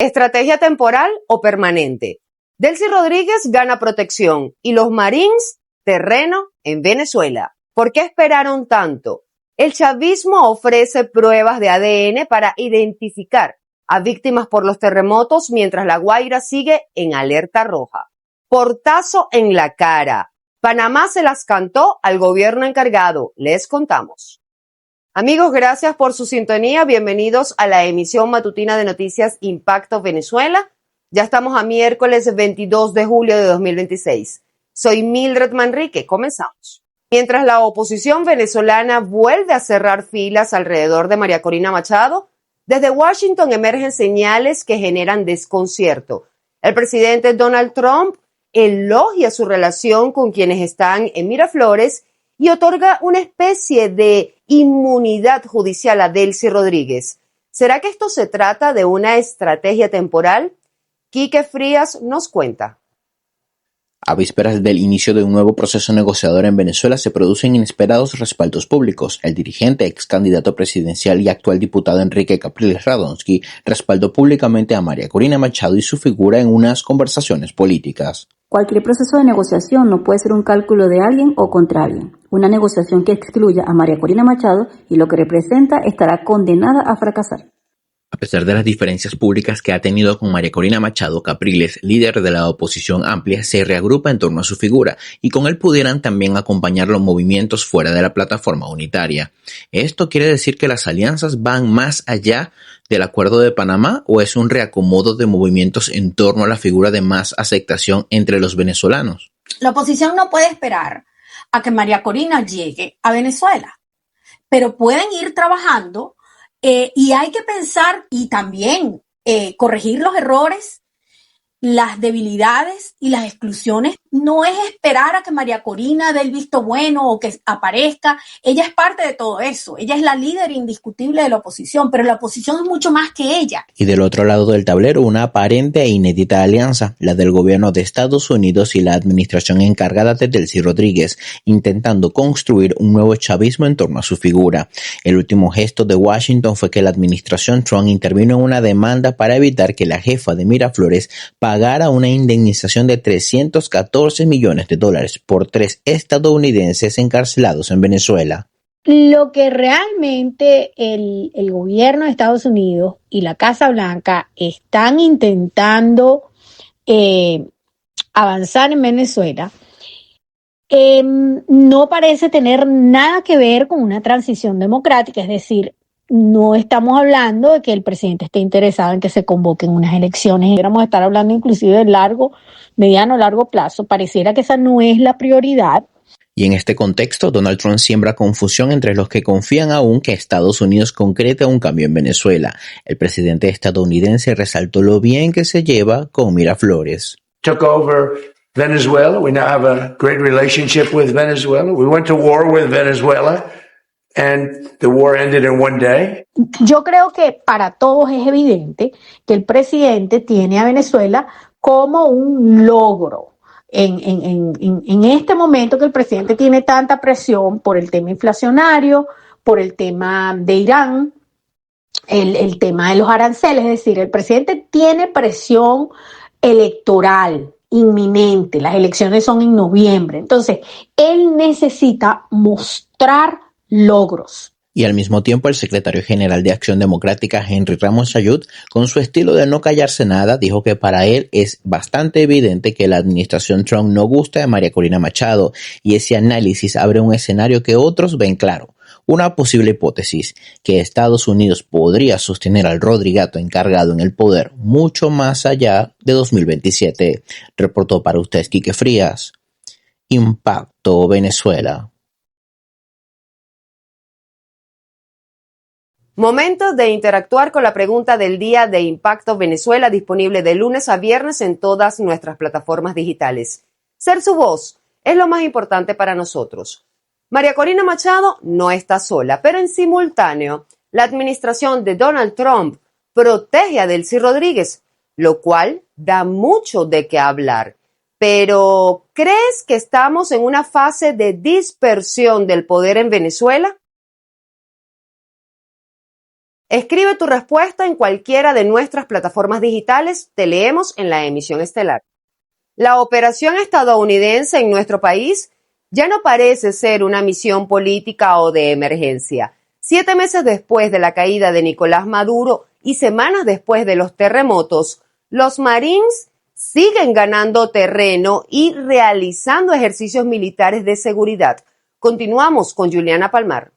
¿Estrategia temporal o permanente? Delcy Rodríguez gana protección y los Marines terreno en Venezuela. ¿Por qué esperaron tanto? El chavismo ofrece pruebas de ADN para identificar a víctimas por los terremotos mientras La Guaira sigue en alerta roja. Portazo en la cara. Panamá se las cantó al gobierno encargado. Les contamos. Amigos, gracias por su sintonía. Bienvenidos a la emisión matutina de Noticias Impacto Venezuela. Ya estamos a miércoles 22 de julio de 2026. Soy Mildred Manrique. Comenzamos. Mientras la oposición venezolana vuelve a cerrar filas alrededor de María Corina Machado, desde Washington emergen señales que generan desconcierto. El presidente Donald Trump elogia su relación con quienes están en Miraflores y otorga una especie de inmunidad judicial a Delcy Rodríguez. ¿Será que esto se trata de una estrategia temporal? Quique Frías nos cuenta. A vísperas del inicio de un nuevo proceso negociador en Venezuela se producen inesperados respaldos públicos. El dirigente, ex candidato presidencial y actual diputado Enrique Capriles Radonsky respaldó públicamente a María Corina Machado y su figura en unas conversaciones políticas. Cualquier proceso de negociación no puede ser un cálculo de alguien o contra alguien. Una negociación que excluya a María Corina Machado y lo que representa estará condenada a fracasar. A pesar de las diferencias públicas que ha tenido con María Corina Machado, Capriles, líder de la oposición amplia, se reagrupa en torno a su figura y con él pudieran también acompañar los movimientos fuera de la plataforma unitaria. ¿Esto quiere decir que las alianzas van más allá del Acuerdo de Panamá o es un reacomodo de movimientos en torno a la figura de más aceptación entre los venezolanos? La oposición no puede esperar a que María Corina llegue a Venezuela, pero pueden ir trabajando. Y hay que pensar y también corregir los errores, las debilidades y las exclusiones. No es esperar a que María Corina dé el visto bueno o que aparezca. Ella es parte de todo eso. Ella es la líder indiscutible de la oposición, pero la oposición es mucho más que ella. Y del otro lado del tablero, una aparente e inédita alianza, la del gobierno de Estados Unidos y la administración encargada de Delcy Rodríguez, intentando construir un nuevo chavismo en torno a su figura. El último gesto de Washington fue que la administración Trump intervino en una demanda para evitar que la jefa de Miraflores pagara una indemnización de $314 millones por 3 estadounidenses encarcelados en Venezuela. Lo que realmente el gobierno de Estados Unidos y la Casa Blanca están intentando avanzar en Venezuela no parece tener nada que ver con una transición democrática, es decir, no estamos hablando de que el presidente esté interesado en que se convoquen unas elecciones. Deberíamos estar hablando inclusive de mediano o largo plazo. Pareciera que esa no es la prioridad. Y en este contexto, Donald Trump siembra confusión entre los que confían aún que Estados Unidos concrete un cambio en Venezuela. El presidente estadounidense resaltó lo bien que se lleva con Miraflores. Took over Venezuela. We now have a great relationship with Venezuela. We went to war with Venezuela. And the war ended in one day. Yo creo que para todos es evidente que el presidente tiene a Venezuela como un logro. En este momento que el presidente tiene tanta presión por el tema inflacionario, por el tema de Irán, el tema de los aranceles, es decir, el presidente tiene presión electoral inminente, las elecciones son en noviembre, entonces él necesita mostrar logros. Y al mismo tiempo el secretario general de Acción Democrática, Henry Ramos Chayut, con su estilo de no callarse nada, dijo que para él es bastante evidente que la administración Trump no gusta de María Corina Machado y ese análisis abre un escenario que otros ven claro. Una posible hipótesis, que Estados Unidos podría sostener al Rodrigato encargado en el poder mucho más allá de 2027. Reportó para ustedes Quique Frías. Impacto Venezuela. Momento de interactuar con la pregunta del día de Impacto Venezuela, disponible de lunes a viernes en todas nuestras plataformas digitales. Ser su voz es lo más importante para nosotros. María Corina Machado no está sola, pero en simultáneo, la administración de Donald Trump protege a Delcy Rodríguez, lo cual da mucho de qué hablar. Pero, ¿crees que estamos en una fase de dispersión del poder en Venezuela? Escribe tu respuesta en cualquiera de nuestras plataformas digitales. Te leemos en la emisión estelar. La operación estadounidense en nuestro país ya no parece ser una misión política o de emergencia. 7 meses después de la caída de Nicolás Maduro y semanas después de los terremotos, los Marines siguen ganando terreno y realizando ejercicios militares de seguridad. Continuamos con Juliana Palmar.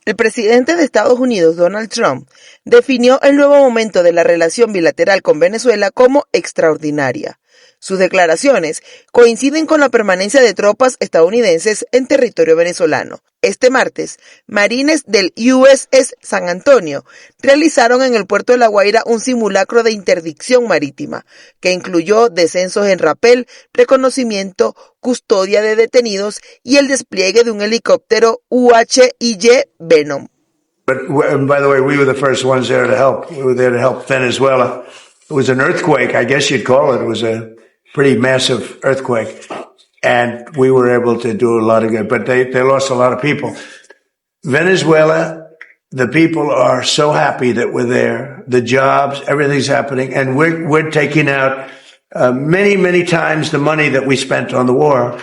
El presidente de Estados Unidos, Donald Trump, definió el nuevo momento de la relación bilateral con Venezuela como extraordinaria. Sus declaraciones coinciden con la permanencia de tropas estadounidenses en territorio venezolano. Este martes, marines del USS San Antonio realizaron en el puerto de La Guaira un simulacro de interdicción marítima, que incluyó descensos en rapel, reconocimiento, custodia de detenidos y el despliegue de un helicóptero UH-Y Venom. But by the way, we were the first ones there to help. We were there to help Venezuela. It was an earthquake, I guess you'd call it. It was a pretty massive earthquake. And we were able to do a lot of good, but they lost a lot of people. Venezuela, the people are so happy that we're there. The jobs, everything's happening, and we're taking out many times the money that we spent on the war.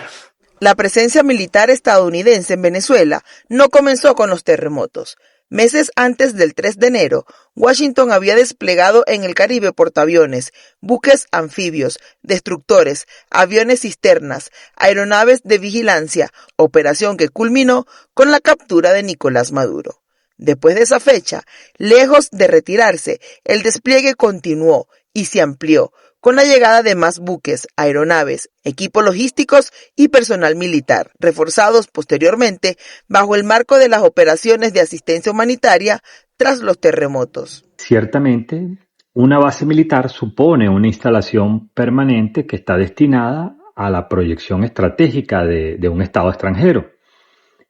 La presencia militar estadounidense en Venezuela no comenzó con los terremotos. Meses antes del 3 de enero, Washington había desplegado en el Caribe portaaviones, buques anfibios, destructores, aviones cisternas, aeronaves de vigilancia, operación que culminó con la captura de Nicolás Maduro. Después de esa fecha, lejos de retirarse, el despliegue continuó y se amplió, con la llegada de más buques, aeronaves, equipos logísticos y personal militar, reforzados posteriormente bajo el marco de las operaciones de asistencia humanitaria tras los terremotos. Ciertamente, una base militar supone una instalación permanente que está destinada a la proyección estratégica de un Estado extranjero,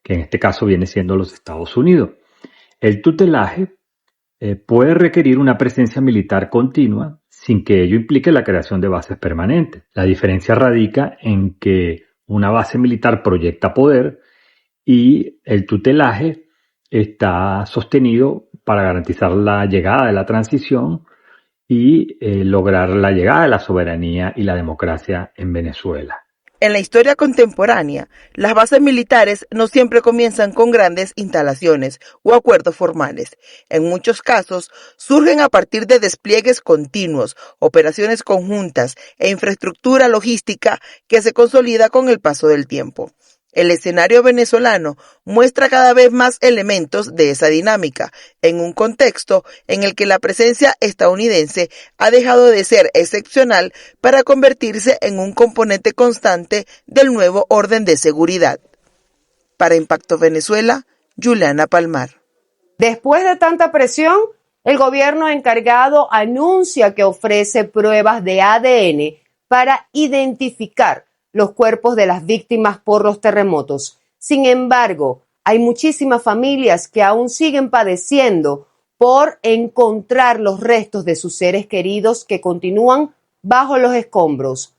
que en este caso viene siendo los Estados Unidos. El tutelaje puede requerir una presencia militar continua sin que ello implique la creación de bases permanentes. La diferencia radica en que una base militar proyecta poder y el tutelaje está sostenido para garantizar la llegada de la transición y lograr la llegada de la soberanía y la democracia en Venezuela. En la historia contemporánea, las bases militares no siempre comienzan con grandes instalaciones o acuerdos formales. En muchos casos, surgen a partir de despliegues continuos, operaciones conjuntas e infraestructura logística que se consolida con el paso del tiempo. El escenario venezolano muestra cada vez más elementos de esa dinámica, en un contexto en el que la presencia estadounidense ha dejado de ser excepcional para convertirse en un componente constante del nuevo orden de seguridad. Para Impacto Venezuela, Juliana Palmar. Después de tanta presión, el gobierno encargado anuncia que ofrece pruebas de ADN para identificar los cuerpos de las víctimas por los terremotos. Sin embargo, hay muchísimas familias que aún siguen padeciendo por encontrar los restos de sus seres queridos que continúan bajo los escombros.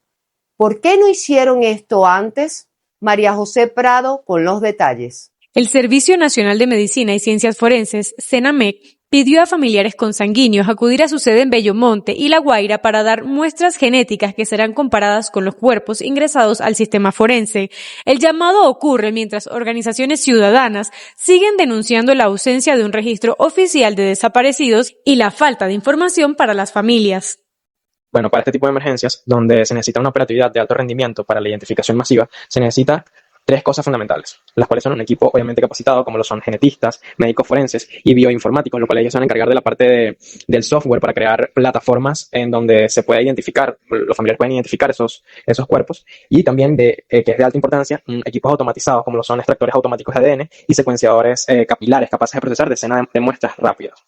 ¿Por qué no hicieron esto antes? María José Prado con los detalles. El Servicio Nacional de Medicina y Ciencias Forenses, CENAMEC, pidió a familiares consanguíneos acudir a su sede en Bellomonte y La Guaira para dar muestras genéticas que serán comparadas con los cuerpos ingresados al sistema forense. El llamado ocurre mientras organizaciones ciudadanas siguen denunciando la ausencia de un registro oficial de desaparecidos y la falta de información para las familias. Bueno, para este tipo de emergencias, donde se necesita una operatividad de alto rendimiento para la identificación masiva, se necesita 3 cosas fundamentales, las cuales son un equipo obviamente capacitado, como lo son genetistas, médicos forenses y bioinformáticos, lo cual ellos se van a encargar de la parte del software para crear plataformas en donde se pueda identificar, los familiares pueden identificar esos cuerpos, y también que es de alta importancia, equipos automatizados, como lo son extractores automáticos de ADN y secuenciadores capilares capaces de procesar decenas de muestras rápidas.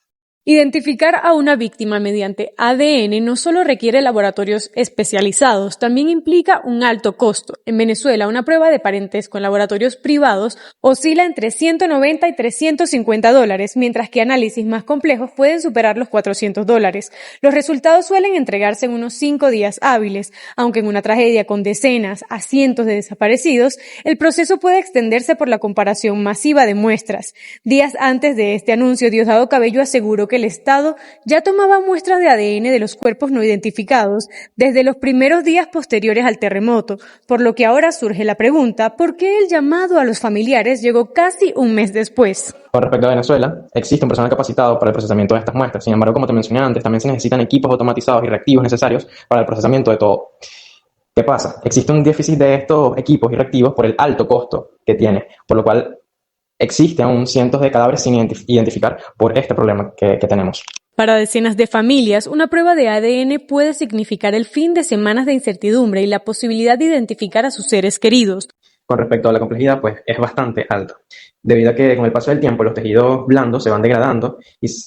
Identificar a una víctima mediante ADN no solo requiere laboratorios especializados, también implica un alto costo. En Venezuela, una prueba de parentesco en laboratorios privados oscila entre $190 y $350, mientras que análisis más complejos pueden superar los $400. Los resultados suelen entregarse en unos 5 días hábiles, aunque en una tragedia con decenas a cientos de desaparecidos, el proceso puede extenderse por la comparación masiva de muestras. Días antes de este anuncio, Diosdado Cabello aseguró que el Estado ya tomaba muestras de ADN de los cuerpos no identificados desde los primeros días posteriores al terremoto, por lo que ahora surge la pregunta, ¿por qué el llamado a los familiares llegó casi un mes después? Con respecto a Venezuela, existe un personal capacitado para el procesamiento de estas muestras. Sin embargo, como te mencioné antes, también se necesitan equipos automatizados y reactivos necesarios para el procesamiento de todo. ¿Qué pasa? Existe un déficit de estos equipos y reactivos por el alto costo que tiene, por lo cual existen aún cientos de cadáveres sin identificar por este problema que tenemos. Para decenas de familias, una prueba de ADN puede significar el fin de semanas de incertidumbre y la posibilidad de identificar a sus seres queridos. Con respecto a la complejidad, pues es bastante alto, debido a que con el paso del tiempo los tejidos blandos se van degradando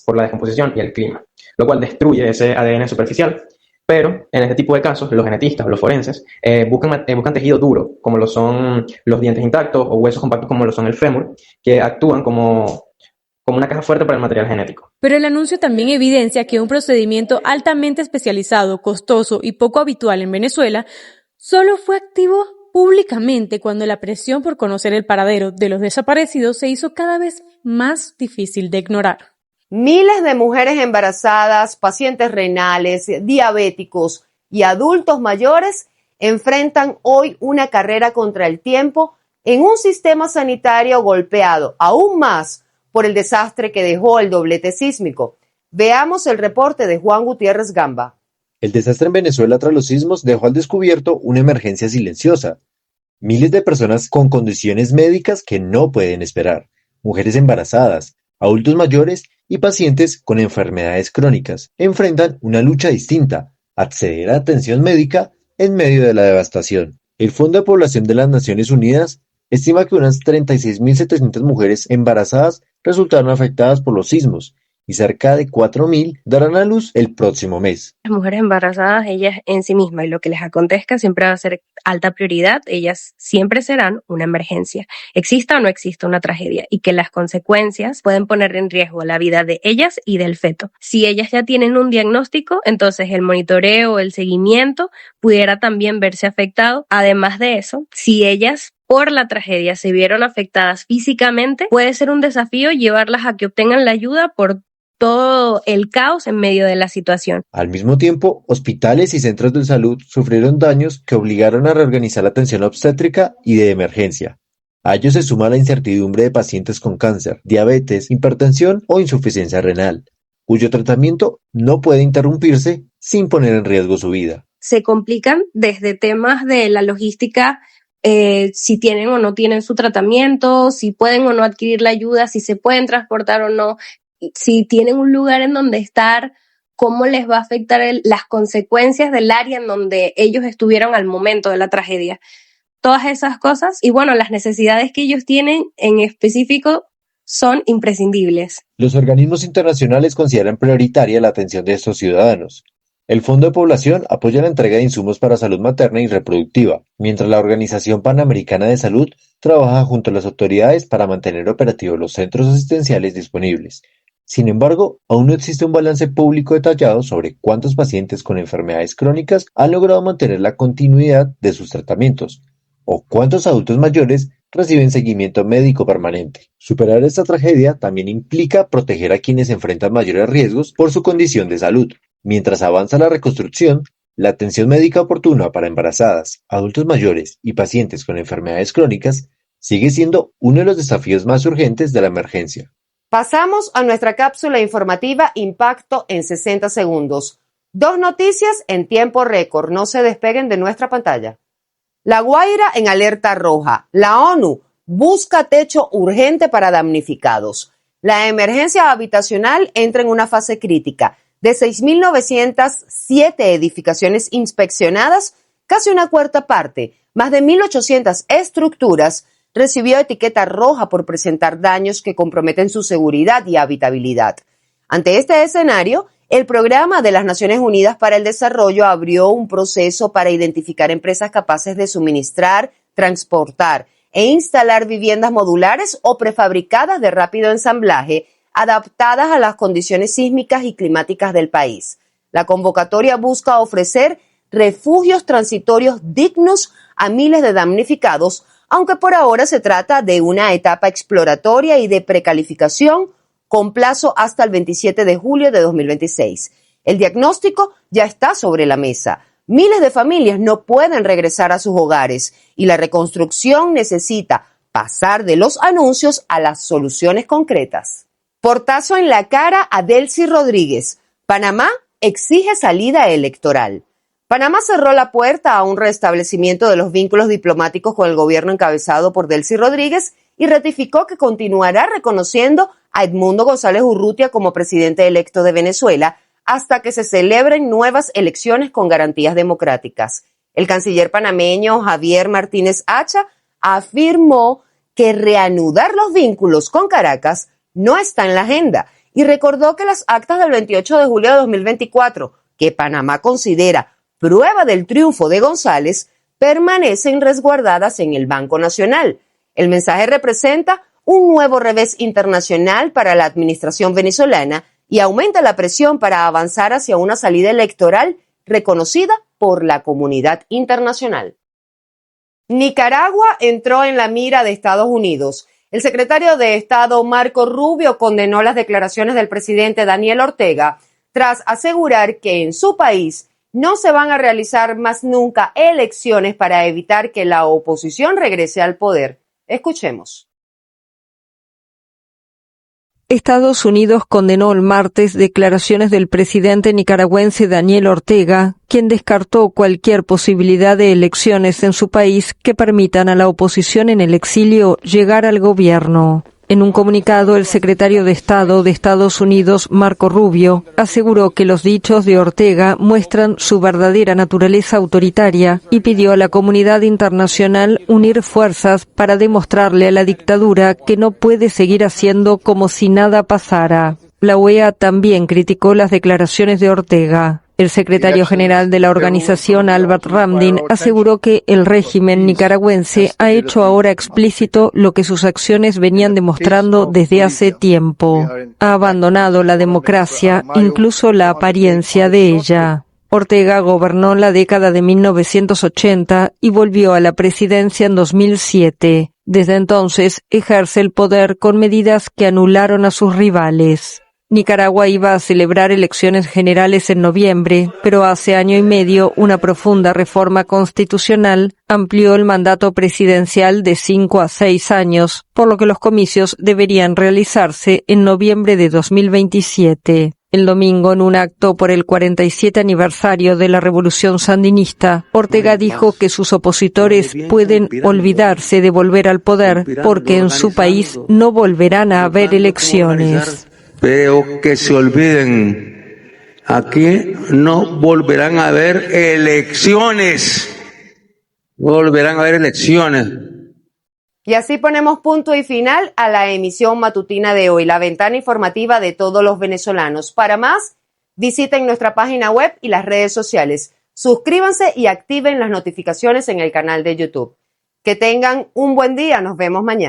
por la descomposición y el clima, lo cual destruye ese ADN superficial. Pero en este tipo de casos, los genetistas o los forenses buscan tejido duro, como lo son los dientes intactos, o huesos compactos, como lo son el fémur, que actúan como una caja fuerte para el material genético. Pero el anuncio también evidencia que un procedimiento altamente especializado, costoso y poco habitual en Venezuela solo fue activo públicamente cuando la presión por conocer el paradero de los desaparecidos se hizo cada vez más difícil de ignorar. Miles de mujeres embarazadas, pacientes renales, diabéticos y adultos mayores enfrentan hoy una carrera contra el tiempo en un sistema sanitario golpeado aún más por el desastre que dejó el doblete sísmico. Veamos el reporte de Juan Gutiérrez Gamba. El desastre en Venezuela tras los sismos dejó al descubierto una emergencia silenciosa. Miles de personas con condiciones médicas que no pueden esperar, mujeres embarazadas, adultos mayores y pacientes con enfermedades crónicas enfrentan una lucha distinta, acceder a atención médica en medio de la devastación. El Fondo de Población de las Naciones Unidas estima que unas 36.700 mujeres embarazadas resultaron afectadas por los sismos y cerca de 4.000 darán a luz el próximo mes. Las mujeres embarazadas, ellas en sí mismas y lo que les acontezca siempre va a ser alta prioridad, ellas siempre serán una emergencia, exista o no exista una tragedia, y que las consecuencias pueden poner en riesgo la vida de ellas y del feto. Si ellas ya tienen un diagnóstico, entonces el monitoreo, el seguimiento pudiera también verse afectado. Además de eso, si ellas por la tragedia se vieron afectadas físicamente, puede ser un desafío llevarlas a que obtengan la ayuda por todo el caos en medio de la situación. Al mismo tiempo, hospitales y centros de salud sufrieron daños que obligaron a reorganizar la atención obstétrica y de emergencia. A ello se suma la incertidumbre de pacientes con cáncer, diabetes, hipertensión o insuficiencia renal, cuyo tratamiento no puede interrumpirse sin poner en riesgo su vida. Se complican desde temas de la logística, si tienen o no tienen su tratamiento, si pueden o no adquirir la ayuda, si se pueden transportar o no, si tienen un lugar en donde estar, cómo les va a afectar las consecuencias del área en donde ellos estuvieron al momento de la tragedia. Todas esas cosas y bueno, las necesidades que ellos tienen en específico son imprescindibles. Los organismos internacionales consideran prioritaria la atención de estos ciudadanos. El Fondo de Población apoya la entrega de insumos para salud materna y reproductiva, mientras la Organización Panamericana de Salud trabaja junto a las autoridades para mantener operativos los centros asistenciales disponibles. Sin embargo, aún no existe un balance público detallado sobre cuántos pacientes con enfermedades crónicas han logrado mantener la continuidad de sus tratamientos, o cuántos adultos mayores reciben seguimiento médico permanente. Superar esta tragedia también implica proteger a quienes enfrentan mayores riesgos por su condición de salud. Mientras avanza la reconstrucción, la atención médica oportuna para embarazadas, adultos mayores y pacientes con enfermedades crónicas sigue siendo uno de los desafíos más urgentes de la emergencia. Pasamos a nuestra cápsula informativa Impacto en 60 segundos. 2 noticias en tiempo récord. No se despeguen de nuestra pantalla. La Guaira en alerta roja. La ONU busca techo urgente para damnificados. La emergencia habitacional entra en una fase crítica. De 6.907 edificaciones inspeccionadas, casi una cuarta parte, más de 1.800 estructuras, recibió etiqueta roja por presentar daños que comprometen su seguridad y habitabilidad. Ante este escenario, el Programa de las Naciones Unidas para el Desarrollo abrió un proceso para identificar empresas capaces de suministrar, transportar e instalar viviendas modulares o prefabricadas de rápido ensamblaje adaptadas a las condiciones sísmicas y climáticas del país. La convocatoria busca ofrecer refugios transitorios dignos a miles de damnificados, aunque por ahora se trata de una etapa exploratoria y de precalificación con plazo hasta el 27 de julio de 2026. El diagnóstico ya está sobre la mesa. Miles de familias no pueden regresar a sus hogares y la reconstrucción necesita pasar de los anuncios a las soluciones concretas. Portazo en la cara a Delcy Rodríguez. Panamá exige salida electoral. Panamá cerró la puerta a un restablecimiento de los vínculos diplomáticos con el gobierno encabezado por Delcy Rodríguez y ratificó que continuará reconociendo a Edmundo González Urrutia como presidente electo de Venezuela hasta que se celebren nuevas elecciones con garantías democráticas. El canciller panameño Javier Martínez Hacha afirmó que reanudar los vínculos con Caracas no está en la agenda y recordó que las actas del 28 de julio de 2024, que Panamá considera prueba del triunfo de González, permanecen resguardadas en el Banco Nacional. El mensaje representa un nuevo revés internacional para la administración venezolana y aumenta la presión para avanzar hacia una salida electoral reconocida por la comunidad internacional. Nicaragua entró en la mira de Estados Unidos. El secretario de Estado Marco Rubio condenó las declaraciones del presidente Daniel Ortega tras asegurar que en su país no se van a realizar más nunca elecciones para evitar que la oposición regrese al poder. Escuchemos. Estados Unidos condenó el martes declaraciones del presidente nicaragüense Daniel Ortega, quien descartó cualquier posibilidad de elecciones en su país que permitan a la oposición en el exilio llegar al gobierno. En un comunicado, el secretario de Estado de Estados Unidos, Marco Rubio, aseguró que los dichos de Ortega muestran su verdadera naturaleza autoritaria y pidió a la comunidad internacional unir fuerzas para demostrarle a la dictadura que no puede seguir haciendo como si nada pasara. La OEA también criticó las declaraciones de Ortega. El secretario general de la organización, Albert Ramdin, aseguró que el régimen nicaragüense ha hecho ahora explícito lo que sus acciones venían demostrando desde hace tiempo. Ha abandonado la democracia, incluso la apariencia de ella. Ortega gobernó la década de 1980 y volvió a la presidencia en 2007. Desde entonces ejerce el poder con medidas que anularon a sus rivales. Nicaragua iba a celebrar elecciones generales en noviembre, pero hace año y medio una profunda reforma constitucional amplió el mandato presidencial de 5 a 6 años, por lo que los comicios deberían realizarse en noviembre de 2027. El domingo, en un acto por el 47 aniversario de la Revolución Sandinista, Ortega dijo que sus opositores pueden olvidarse de volver al poder porque en su país no volverán a haber elecciones. Pero que se olviden, aquí no volverán a haber elecciones. No volverán a haber elecciones. Y así ponemos punto y final a la emisión matutina de hoy, la ventana informativa de todos los venezolanos. Para más, visiten nuestra página web y las redes sociales. Suscríbanse y activen las notificaciones en el canal de YouTube. Que tengan un buen día. Nos vemos mañana.